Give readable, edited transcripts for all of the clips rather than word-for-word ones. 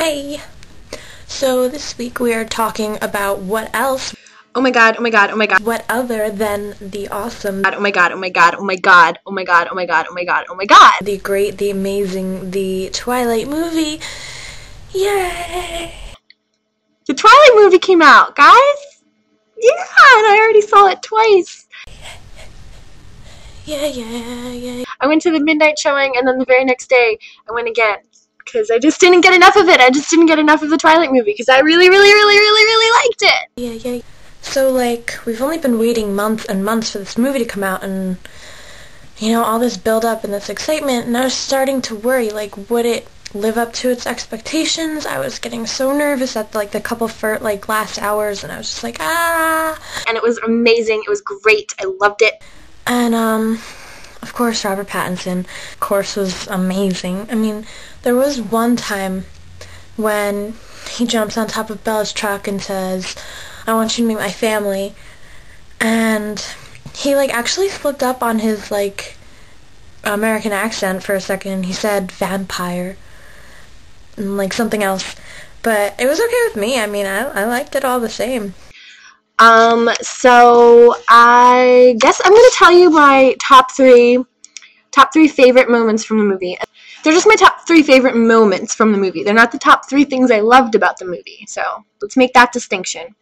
Hey! So this week we are talking about what else, Oh my god, oh my god, oh my god. what other than the awesome, Oh my god, oh my god, oh my god, oh my god, oh my god, oh my god, oh my god. the great, the amazing, the Twilight movie. Yay! The Twilight movie came out, guys! Yeah, and I already saw it twice. Yeah. I went to the midnight showing, and then the very next day, I went again. Because I just didn't get enough of it. I just didn't get enough of the Twilight movie, because I really liked it. Yeah. So, like, we've only been waiting months and months for this movie to come out, and, you know, all this build-up and this excitement, and I was starting to worry, like, would it live up to its expectations? I was getting so nervous at, like, the couple last hours, and I was just like, ah! And it was amazing. It was great. I loved it. And, of course, Robert Pattinson, of course, was amazing. I mean, there was one time when he jumps on top of Bella's truck and says, I want you to meet my family, and he, like, actually slipped up on his, like, American accent for a second. He said vampire and, like, something else, but it was okay with me. I mean, I liked it all the same. So I guess I'm gonna tell you my top three favorite moments from the movie. They're just my top 3 favorite moments from the movie. They're not the top 3 things I loved about the movie. So let's make that distinction.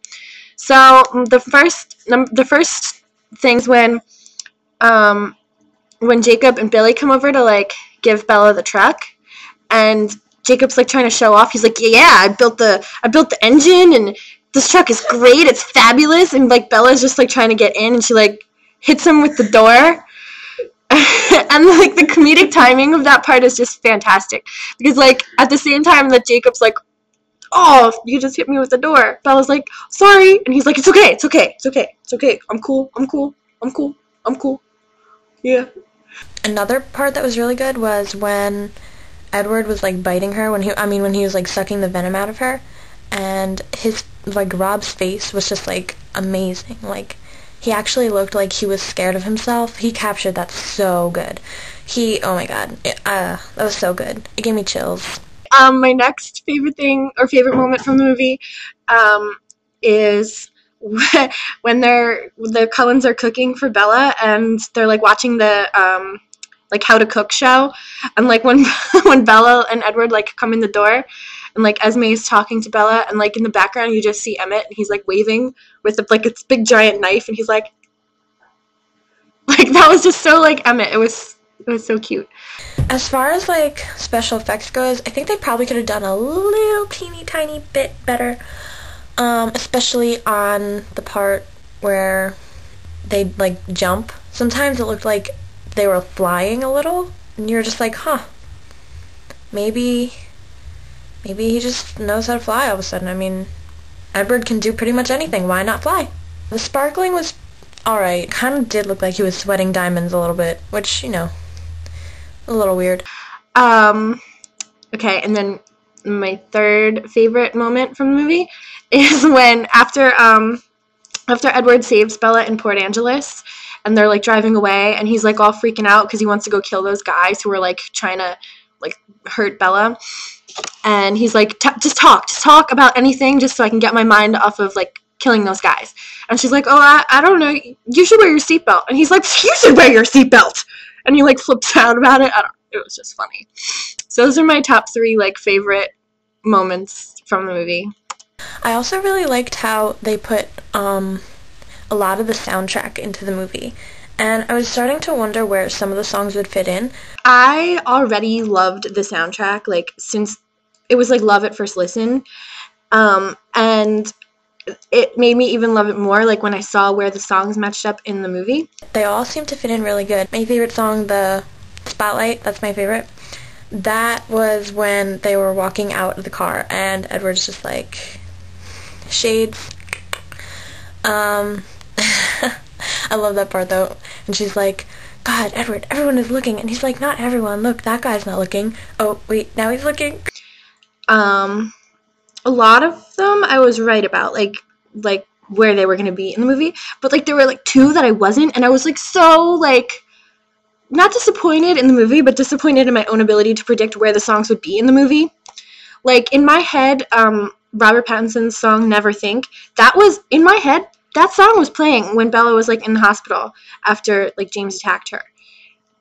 So the first things when Jacob and Billy come over to, like, give Bella the truck, and Jacob's, like, trying to show off. He's like, yeah, I built the engine, and this truck is great. It's fabulous. And, like, Bella's just, like, trying to get in, and she, like, hits him with the door. And, like, the comedic timing of that part is just fantastic. Because, like, at the same time that Jacob's like, oh, you just hit me with the door, Bella's like, sorry. And he's like, it's okay. I'm cool. Yeah. Another part that was really good was when Edward was, like, biting her, when he was, like, sucking the venom out of her, and his, like, Rob's face was just, like, amazing. Like, he actually looked like he was scared of himself. He captured that so good. Oh my god, that was so good. It gave me chills. My next favorite moment from the movie, is when the Cullens are cooking for Bella, and they're, like, watching the, like, How to Cook show, and, like, when Bella and Edward, like, come in the door, and, like, Esme is talking to Bella, and, like, in the background you just see Emmett, and he's, like, waving with, like, its big giant knife, and he's like, that was just so, like, Emmett. It was so cute. As far as, like, special effects goes, I think they probably could have done a little teeny tiny bit better, especially on the part where they, like, jump. Sometimes it looked like they were flying a little, and you're just like, huh, maybe he just knows how to fly all of a sudden. I mean, Edward can do pretty much anything. Why not fly? The sparkling was alright. Kind of did look like he was sweating diamonds a little bit, which, you know, a little weird. Okay, and then my third favorite moment from the movie is when after Edward saves Bella in Port Angeles, and they're, like, driving away, and he's, like, all freaking out because he wants to go kill those guys who were, like, trying to, like, hurt Bella. And he's like, just talk about anything, just so I can get my mind off of, like, killing those guys. And she's like, oh, I don't know, you should wear your seatbelt. And he's like, you should wear your seatbelt. And he, like, flips out about it. It was just funny. So those are my top 3, like, favorite moments from the movie. I also really liked how they put a lot of the soundtrack into the movie. And I was starting to wonder where some of the songs would fit in. I already loved the soundtrack, like, since it was, like, love at first listen. And it made me even love it more, like, when I saw where the songs matched up in the movie. They all seem to fit in really good. My favorite song, the Spotlight, that's my favorite. That was when they were walking out of the car, and Edward's just like, shades. I love that part, though. And she's like, God, Edward, everyone is looking. And he's like, not everyone. Look, that guy's not looking. Oh, wait, now he's looking. A lot of them I was right about, like where they were going to be in the movie. But, like, there were, like, 2 that I wasn't. And I was, like, so, like, not disappointed in the movie, but disappointed in my own ability to predict where the songs would be in the movie. Like, in my head, Robert Pattinson's song Never Think, that was, in my head, that song was playing when Bella was, like, in the hospital after, like, James attacked her.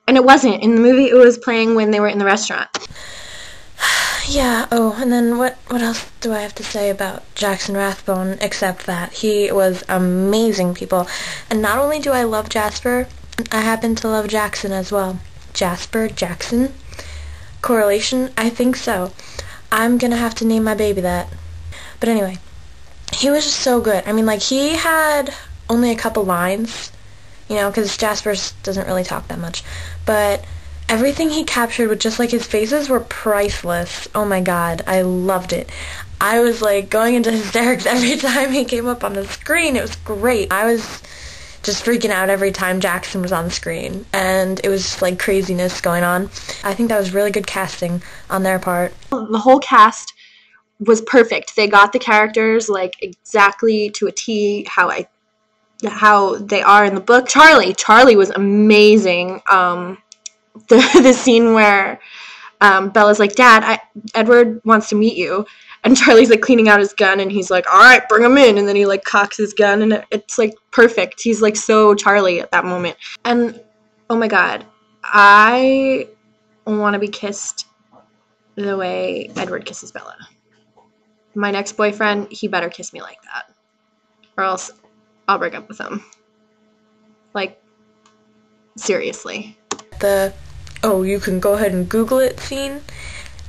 And it wasn't. In the movie, it was playing when they were in the restaurant. Yeah, oh, and then what else do I have to say about Jackson Rathbone except that he was amazing, people. And not only do I love Jasper, I happen to love Jackson as well. Jasper, Jackson? Correlation? I think so. I'm gonna have to name my baby that. But anyway, he was just so good. I mean, like, he had only a couple lines, you know, because Jasper doesn't really talk that much. But everything he captured with just, like, his faces were priceless. Oh my god, I loved it. I was, like, going into hysterics every time he came up on the screen. It was great. I was just freaking out every time Jackson was on the screen. And it was, like, craziness going on. I think that was really good casting on their part. The whole cast was perfect. They got the characters, like, exactly to a T how they are in the book. Charlie was amazing. The scene where Bella's like, Dad, Edward wants to meet you, and Charlie's like cleaning out his gun, and he's like, all right, bring him in, and then he like cocks his gun, and it's like perfect. He's like so Charlie at that moment. And oh my god, I want to be kissed the way Edward kisses Bella. My next boyfriend, he better kiss me like that, or else I'll break up with him. Like, seriously. The "oh, you can go ahead and Google it" scene,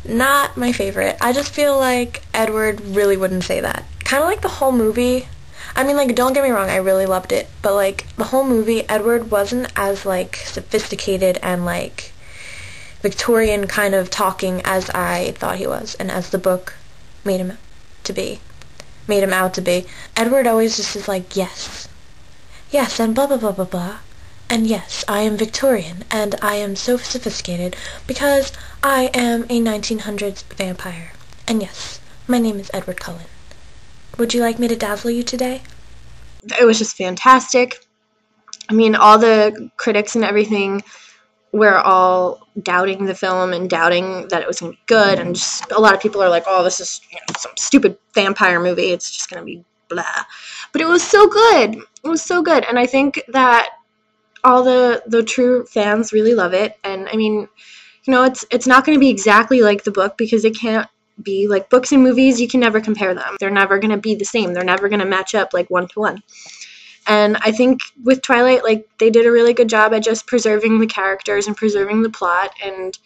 not my favorite. I just feel like Edward really wouldn't say that. Kind of like the whole movie. I mean, like, don't get me wrong, I really loved it, but, like, the whole movie, Edward wasn't as, like, sophisticated and, like, Victorian kind of talking as I thought he was, and as the book made him out to be. Edward always just is like, yes, and blah blah blah blah blah. And yes, I am Victorian, and I am so sophisticated because I am a 1900s vampire. And yes, my name is Edward Cullen. Would you like me to dazzle you today? It was just fantastic. I mean, all the critics and everything were all doubting the film and doubting that it was going to be good, and just a lot of people are like, oh, this is, you know, some stupid vampire movie. It's just going to be blah. But it was so good. It was so good, and I think that all the true fans really love it. And I mean, you know, it's not going to be exactly like the book, because it can't be. Like, books and movies, you can never compare them. They're never going to be the same. They're never going to match up like one to one. And I think with Twilight, like, they did a really good job at just preserving the characters and preserving the plot. And,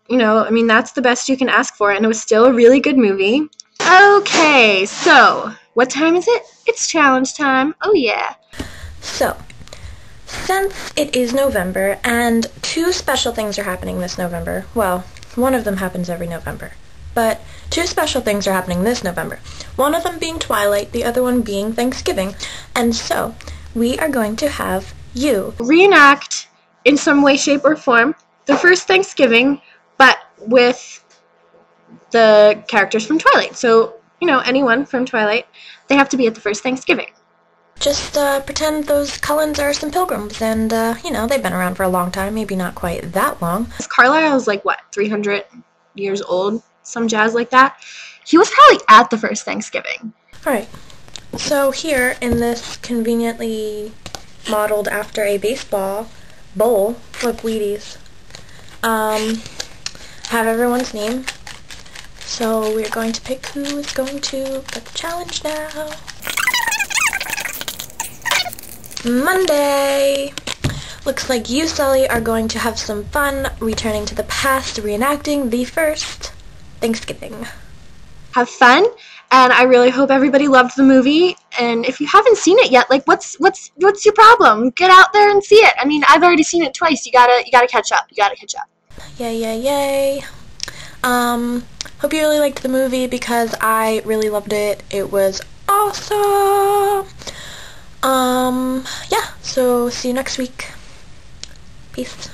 you know, I mean, that's the best you can ask for. And it was still a really good movie. Okay, so what time is it? It's challenge time. Oh, yeah. So, since it is November, and two special things are happening this November. Well, one of them happens every November. But two special things are happening this November. One of them being Twilight, the other one being Thanksgiving. And so, we are going to have you reenact, in some way, shape, or form, the first Thanksgiving, but with the characters from Twilight. So, you know, anyone from Twilight, they have to be at the first Thanksgiving. Just pretend those Cullens are some pilgrims, and, you know, they've been around for a long time, maybe not quite that long. Carlisle's like, what, 300 years old? Some jazz like that. He was probably at the first Thanksgiving. Alright, so here in this conveniently modeled after a baseball bowl, look, Wheaties, have everyone's name. So we're going to pick who is going to get the challenge now. Monday! Looks like you, Sully, are going to have some fun returning to the past, reenacting the first Thanksgiving. Have fun, and I really hope everybody loved the movie. And if you haven't seen it yet, like, what's your problem? Get out there and see it. I mean, I've already seen it twice. You gotta catch up. You gotta catch up. Yay. Hope you really liked the movie, because I really loved it. It was awesome. Yeah, so see you next week. Peace.